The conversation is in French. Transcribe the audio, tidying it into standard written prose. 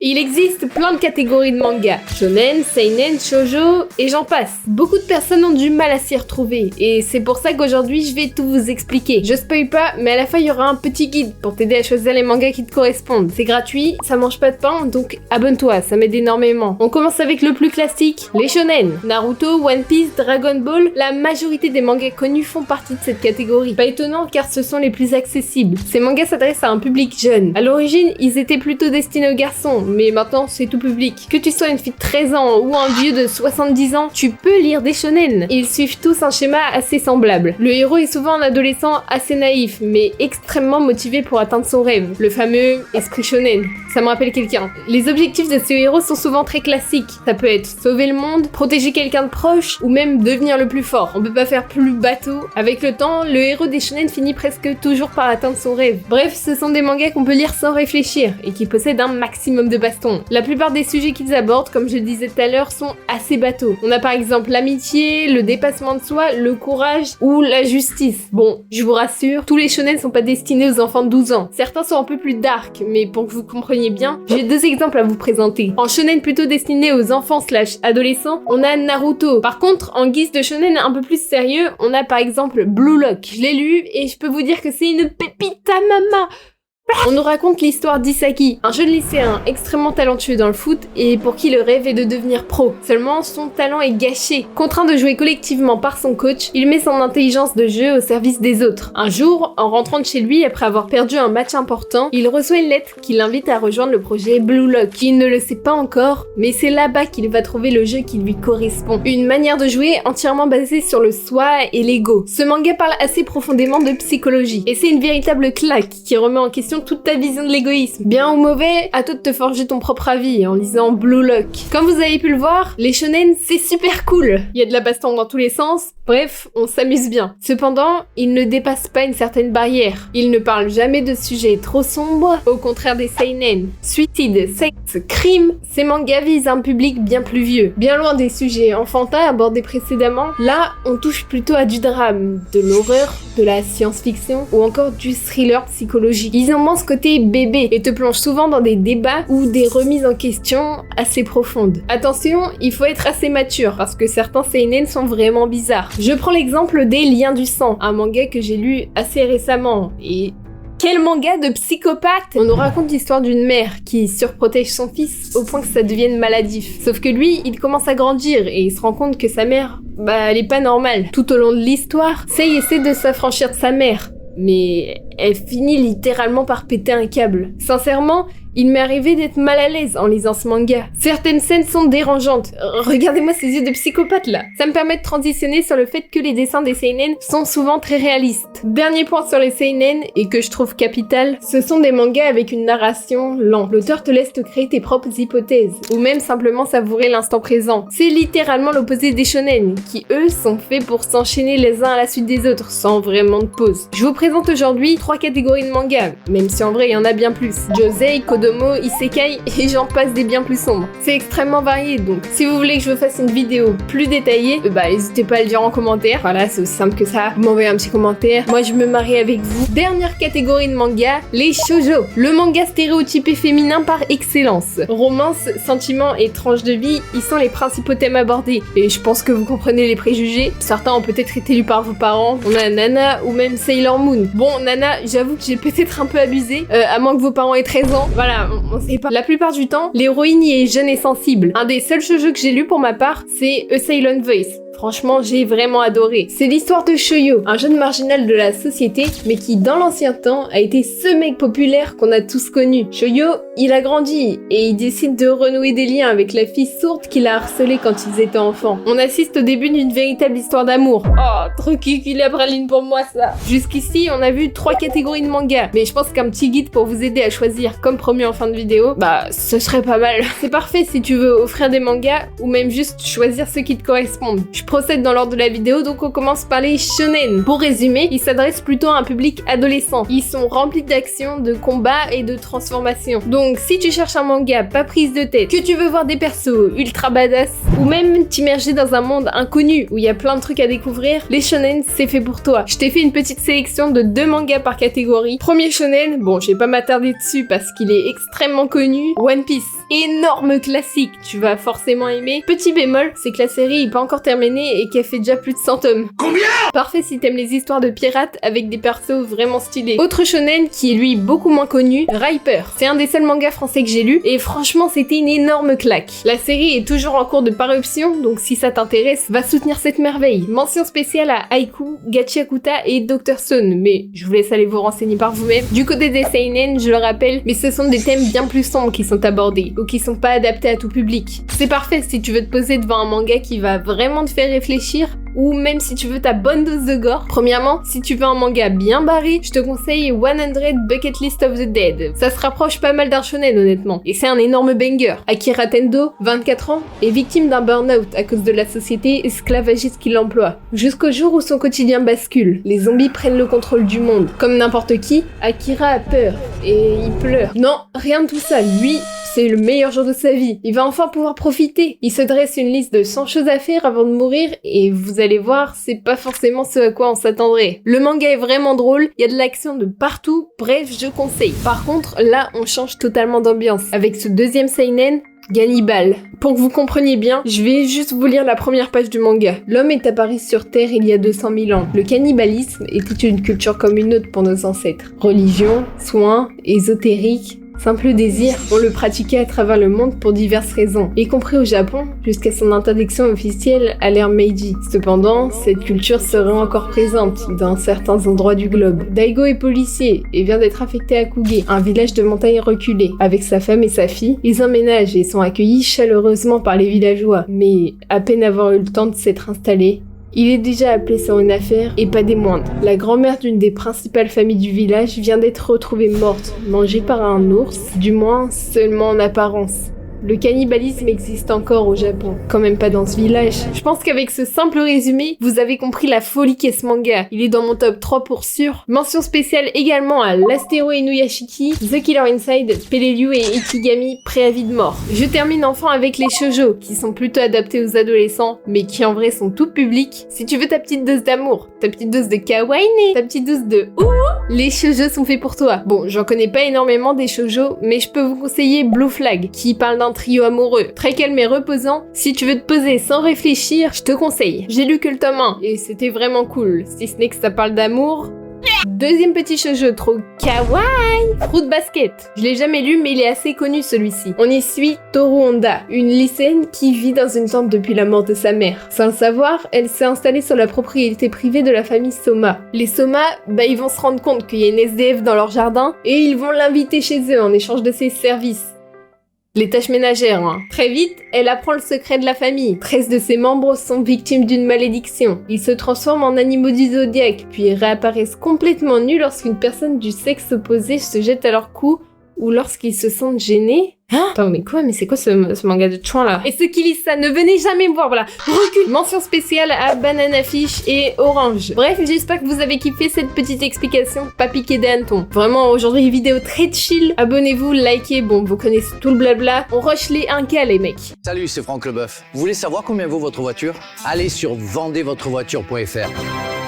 Il existe plein de catégories de mangas, shonen, seinen, shoujo et j'en passe. Beaucoup de personnes ont du mal à s'y retrouver et c'est pour ça qu'aujourd'hui je vais tout vous expliquer. Je spoil pas, mais à la fin il y aura un petit guide pour t'aider à choisir les mangas qui te correspondent. C'est gratuit, ça mange pas de pain, donc abonne-toi, ça m'aide énormément. On commence avec le plus classique, les shonen. Naruto, One Piece, Dragon Ball, la majorité des mangas connus font partie de cette catégorie. Pas étonnant car ce sont les plus accessibles. Ces mangas s'adressent à un public jeune. À l'origine, ils étaient plutôt destinés aux garçons, mais maintenant c'est tout public. Que tu sois une fille de 13 ans ou un vieux de 70 ans, tu peux lire des shonen. Ils suivent tous un schéma assez semblable. Le héros est souvent un adolescent assez naïf, mais extrêmement motivé pour atteindre son rêve. Le fameux esprit shonen. Ça me rappelle quelqu'un. Les objectifs de ce héros sont souvent très classiques. Ça peut être sauver le monde, protéger quelqu'un de proche, ou même devenir le plus fort. On peut pas faire plus bateau. Avec le temps, le héros des shonen finit presque toujours par atteindre son rêve. Bref, ce sont des mangas qu'on peut lire sans réfléchir, et qui possèdent un maximum de baston. La plupart des sujets qu'ils abordent, comme je le disais tout à l'heure, sont assez bateaux. On a par exemple l'amitié, le dépassement de soi, le courage ou la justice. Bon, je vous rassure, tous les shonen sont pas destinés aux enfants de 12 ans. Certains sont un peu plus dark, mais pour que vous compreniez bien, j'ai deux exemples à vous présenter. En shonen plutôt destiné aux enfants / adolescents, on a Naruto. Par contre, en guise de shonen un peu plus sérieux, on a par exemple Blue Lock. Je l'ai lu et je peux vous dire que c'est une pépite à maman. On nous raconte l'histoire d'Isaki, un jeune lycéen extrêmement talentueux dans le foot et pour qui le rêve est de devenir pro. Seulement, son talent est gâché. Contraint de jouer collectivement par son coach, il met son intelligence de jeu au service des autres. Un jour, en rentrant de chez lui après avoir perdu un match important, il reçoit une lettre qui l'invite à rejoindre le projet Blue Lock. Il ne le sait pas encore, mais c'est là-bas qu'il va trouver le jeu qui lui correspond. Une manière de jouer entièrement basée sur le soi et l'ego. Ce manga parle assez profondément de psychologie et c'est une véritable claque qui remet en question toute ta vision de l'égoïsme. Bien ou mauvais, à toi de te forger ton propre avis en lisant Blue Lock. Comme vous avez pu le voir, les shonen c'est super cool. Il y a de la baston dans tous les sens, bref, on s'amuse bien. Cependant, ils ne dépassent pas une certaine barrière. Ils ne parlent jamais de sujets trop sombres, au contraire des seinen. Suicide, sexe, crime, ces mangas visent un public bien plus vieux. Bien loin des sujets enfantins abordés précédemment, là on touche plutôt à du drame, de l'horreur, de la science-fiction ou encore du thriller psychologique. Ils ont moins ce côté bébé et te plongent souvent dans des débats ou des remises en question assez profondes. Attention, il faut être assez mature parce que certains seinen sont vraiment bizarres. Je prends l'exemple des Liens du sang, un manga que j'ai lu assez récemment et quel manga de psychopathe! On nous raconte l'histoire d'une mère qui surprotège son fils au point que ça devienne maladif. Sauf que lui, il commence à grandir et il se rend compte que sa mère, elle est pas normale. Tout au long de l'histoire, Sei essaie de s'affranchir de sa mère, mais elle finit littéralement par péter un câble. Sincèrement, il m'est arrivé d'être mal à l'aise en lisant ce manga. Certaines scènes sont dérangeantes. Regardez-moi ces yeux de psychopathe là. Ça me permet de transitionner sur le fait que les dessins des seinen sont souvent très réalistes. Dernier point sur les seinen, et que je trouve capital, ce sont des mangas avec une narration lente. L'auteur te laisse te créer tes propres hypothèses, ou même simplement savourer l'instant présent. C'est littéralement l'opposé des shonen, qui eux sont faits pour s'enchaîner les uns à la suite des autres, sans vraiment de pause. Je vous présente aujourd'hui 3 catégories de mangas, même si en vrai il y en a bien plus. Josei, Kodomo, Isekai et j'en passe des bien plus sombres. C'est extrêmement varié donc si vous voulez que je vous fasse une vidéo plus détaillée, n'hésitez pas à le dire en commentaire. Voilà, c'est aussi simple que ça. Vous m'envoyez un petit commentaire. Moi je me marie avec vous. Dernière catégorie de manga, les shoujo. Le manga stéréotypé féminin par excellence. Romance, sentiments et tranches de vie, ils sont les principaux thèmes abordés. Et je pense que vous comprenez les préjugés. Certains ont peut-être été lus par vos parents. On a Nana ou même Sailor Moon. Bon, Nana, j'avoue que j'ai peut-être un peu abusé. À moins que vos parents aient 13 ans. Voilà, on sait pas. La plupart du temps, l'héroïne y est jeune et sensible. Un des seuls shoujo que j'ai lu pour ma part, c'est A Silent Voice. Franchement, j'ai vraiment adoré. C'est l'histoire de Shoyo, un jeune marginal de la société, mais qui, dans l'ancien temps, a été ce mec populaire qu'on a tous connu. Shoyo, il a grandi, et il décide de renouer des liens avec la fille sourde qu'il a harcelée quand ils étaient enfants. On assiste au début d'une véritable histoire d'amour. Oh, trop kiki la praline pour moi, ça. Jusqu'ici, on a vu 3 catégories de mangas, mais je pense qu'un petit guide pour vous aider à choisir comme promis en fin de vidéo, ce serait pas mal. C'est parfait si tu veux offrir des mangas, ou même juste choisir ceux qui te correspondent. Je procède dans l'ordre de la vidéo, donc on commence par les shonen. Pour résumer, ils s'adressent plutôt à un public adolescent. Ils sont remplis d'action, de combat et de transformation. Donc si tu cherches un manga pas prise de tête, que tu veux voir des persos ultra badass, ou même t'immerger dans un monde inconnu où il y a plein de trucs à découvrir, les shonen c'est fait pour toi. Je t'ai fait une petite sélection de 2 mangas par catégorie. Premier shonen, bon je vais pas m'attarder dessus parce qu'il est extrêmement connu, One Piece. Énorme classique, tu vas forcément aimer. Petit bémol, c'est que la série est pas encore terminée et qu'elle fait déjà plus de 100 tomes. Combien? Parfait si t'aimes les histoires de pirates avec des persos vraiment stylés. Autre shonen qui est lui beaucoup moins connu, Riper. C'est un des seuls mangas français que j'ai lu et franchement c'était une énorme claque. La série est toujours en cours de parution, donc si ça t'intéresse, va soutenir cette merveille. Mention spéciale à Haiku, Gachiakuta et Dr. Stone, mais je vous laisse aller vous renseigner par vous-même. Du côté des seinen, je le rappelle, mais ce sont des thèmes bien plus sombres qui sont abordés, ou qui sont pas adaptés à tout public. C'est parfait si tu veux te poser devant un manga qui va vraiment te faire réfléchir, ou même si tu veux ta bonne dose de gore. Premièrement, si tu veux un manga bien barré, je te conseille 100 Bucket List of the Dead. Ça se rapproche pas mal d'un shonen honnêtement, et c'est un énorme banger. Akira Tendo, 24 ans, est victime d'un burn-out à cause de la société esclavagiste qui l'emploie. Jusqu'au jour où son quotidien bascule, les zombies prennent le contrôle du monde. Comme n'importe qui, Akira a peur, et il pleure. Non, rien de tout ça, lui... c'est le meilleur jour de sa vie. Il va enfin pouvoir profiter. Il se dresse une liste de 100 choses à faire avant de mourir et vous allez voir, c'est pas forcément ce à quoi on s'attendrait. Le manga est vraiment drôle, il y a de l'action de partout, bref, je conseille. Par contre, là, on change totalement d'ambiance. Avec ce deuxième seinen, Gannibal. Pour que vous compreniez bien, je vais juste vous lire la première page du manga. L'homme est apparu sur Terre il y a 200 000 ans. Le cannibalisme était une culture comme une autre pour nos ancêtres. Religion, soins, ésotérique... simple désir, on le pratiquait à travers le monde pour diverses raisons, y compris au Japon, jusqu'à son interdiction officielle à l'ère Meiji. Cependant, cette culture serait encore présente dans certains endroits du globe. Daigo est policier et vient d'être affecté à Kuge, un village de montagne reculé. Avec sa femme et sa fille, ils emménagent et sont accueillis chaleureusement par les villageois. Mais à peine avoir eu le temps de s'être installés, il est déjà appelé sur une affaire, et pas des moindres. La grand-mère d'une des principales familles du village vient d'être retrouvée morte, mangée par un ours, du moins seulement en apparence. Le cannibalisme existe encore au Japon, quand même pas dans ce village. Je pense qu'avec ce simple résumé, vous avez compris la folie qu'est ce manga. Il est dans mon top 3 pour sûr. Mention spéciale également à l'Astero Inuyashiki, The Killer Inside, Peleliu et Ikigami, Préavis de mort. Je termine enfin avec les shoujo, qui sont plutôt adaptés aux adolescents, mais qui en vrai sont tout public. Si tu veux ta petite dose d'amour, ta petite dose de kawaii, ta petite dose de les shoujo sont faits pour toi. Bon, j'en connais pas énormément des shoujo, mais je peux vous conseiller Blue Flag, qui parle d'un trio amoureux, très calme et reposant. Si tu veux te poser sans réfléchir, je te conseille. J'ai lu que le tome 1, et c'était vraiment cool, si ce n'est que ça parle d'amour. Deuxième petit shoujo trop kawaii, Fruit Basket. Je l'ai jamais lu mais il est assez connu celui-ci. On y suit Toru Honda, une lycéenne qui vit dans une tente depuis la mort de sa mère. Sans le savoir, elle s'est installée sur la propriété privée de la famille Soma. Les Soma, ils vont se rendre compte qu'il y a une SDF dans leur jardin et ils vont l'inviter chez eux en échange de ses services. Les tâches ménagères, hein. Très vite, elle apprend le secret de la famille. 13 de ses membres sont victimes d'une malédiction. Ils se transforment en animaux du zodiaque, puis réapparaissent complètement nus lorsqu'une personne du sexe opposé se jette à leur cou ou lorsqu'ils se sentent gênés. Attends, mais quoi? Mais c'est quoi ce manga de chouin là? Et ceux qui lisent ça, ne venez jamais me voir, voilà. Recule. Mention spéciale à Banana Fish et Orange. Bref, j'espère que vous avez kiffé cette petite explication, pas piqué des hannetons. Vraiment, aujourd'hui, une vidéo très chill. Abonnez-vous, likez, bon, vous connaissez tout le blabla. On rush les 1K, les mecs. Salut, c'est Franck Leboeuf. Vous voulez savoir combien vaut votre voiture? Allez sur vendezvotrevoiture.fr.